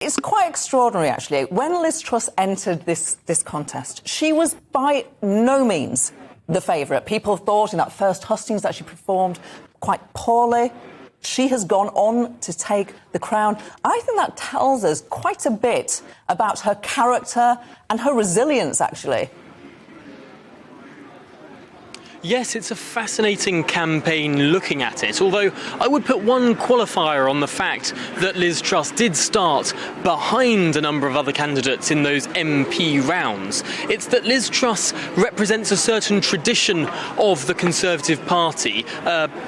It's quite extraordinary, actually. When Liz Truss entered this contest, she was by no means the favourite. People thought in that first hustings that she performed quite poorly. She has gone on to take the crown. I think that tells us quite a bit about her character and her resilience, actually. Yes, it's a fascinating campaign looking at it, although I would put one qualifier on the fact that Liz Truss did start behind a number of other candidates in those MP rounds. It's that Liz Truss represents a certain tradition of the Conservative Party,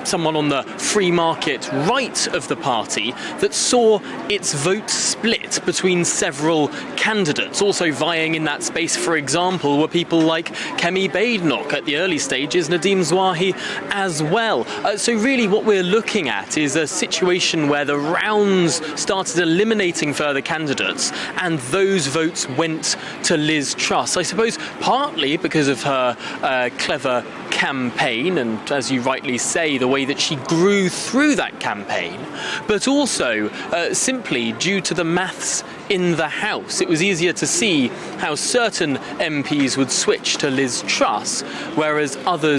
someone on the free market right of the party, that saw its vote split between several candidates. Also vying in that space, for example, were people like Kemi Badenoch at the early stages, Nadhim Zahawi as well. So really what we're looking at is a situation where the rounds started eliminating further candidates and those votes went to Liz Truss. I suppose partly because of her clever campaign and, as you rightly say, the way that she grew through that campaign, but also simply due to the maths in the House. It was easier to see how certain MPs would switch to Liz Truss, whereas others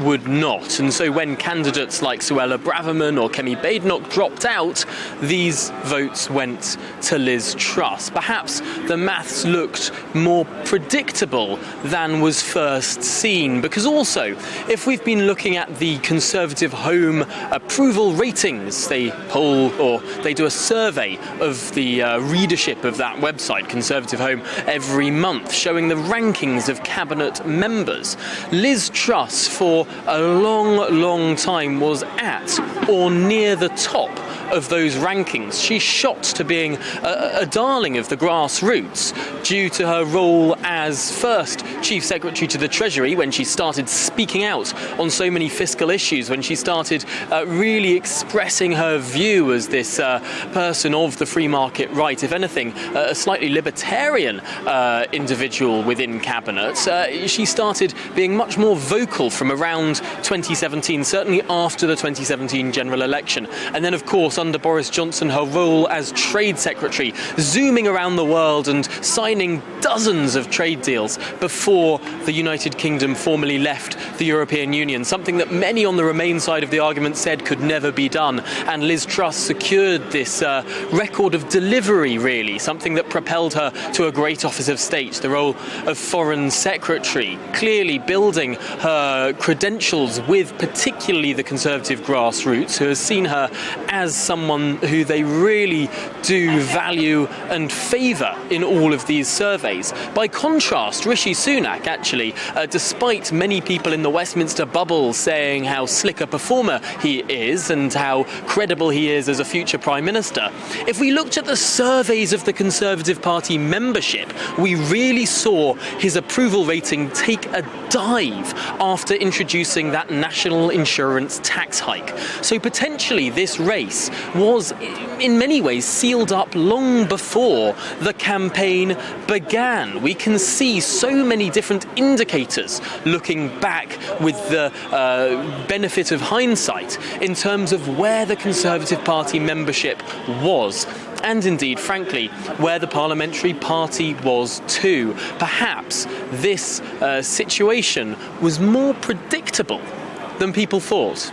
would not. And so when candidates like Suella Braverman or Kemi Badenoch dropped out, these votes went to Liz Truss. Perhaps the maths looked more predictable than was first seen, because also, if we've been looking at the Conservative Home approval ratings, they poll or they do a survey of the readership of that website, Conservative Home, every month, showing the rankings of cabinet members. Liz Truss, for a long time, was at or near the top of those rankings. She shot to being a darling of the grassroots due to her role as first Chief Secretary to the Treasury, when she started speaking out on so many fiscal issues, when she started really expressing her view as this person of the free market right, if anything, a slightly libertarian individual within cabinet. She started being much more vocal from around 2017, certainly after the 2017 general election. And then, of course, under Boris Johnson, her role as Trade Secretary, zooming around the world and signing dozens of trade deals before the United Kingdom formally left the European Union, something that many on the Remain side of the argument said could never be done. And Liz Truss secured this record of delivery, really, something that propelled her to a great office of state, the role of Foreign Secretary, clearly building her credentials with particularly the Conservative grassroots, who has seen her as someone who they really do value and favour in all of these surveys. By contrast, Rishi Sunak, actually, despite many people in the Westminster bubble saying how slick a performer he is and how credible he is as a future Prime Minister, if we looked at the surveys of the Conservative Party membership, we really saw his approval rating take a dive after introducing that national insurance tax hike. So potentially this race was in many ways sealed up long before the campaign began. We can see so many different indicators looking back with the benefit of hindsight in terms of where the Conservative Party membership was. And indeed, frankly, where the parliamentary party was too. Perhaps this situation was more predictable than people thought.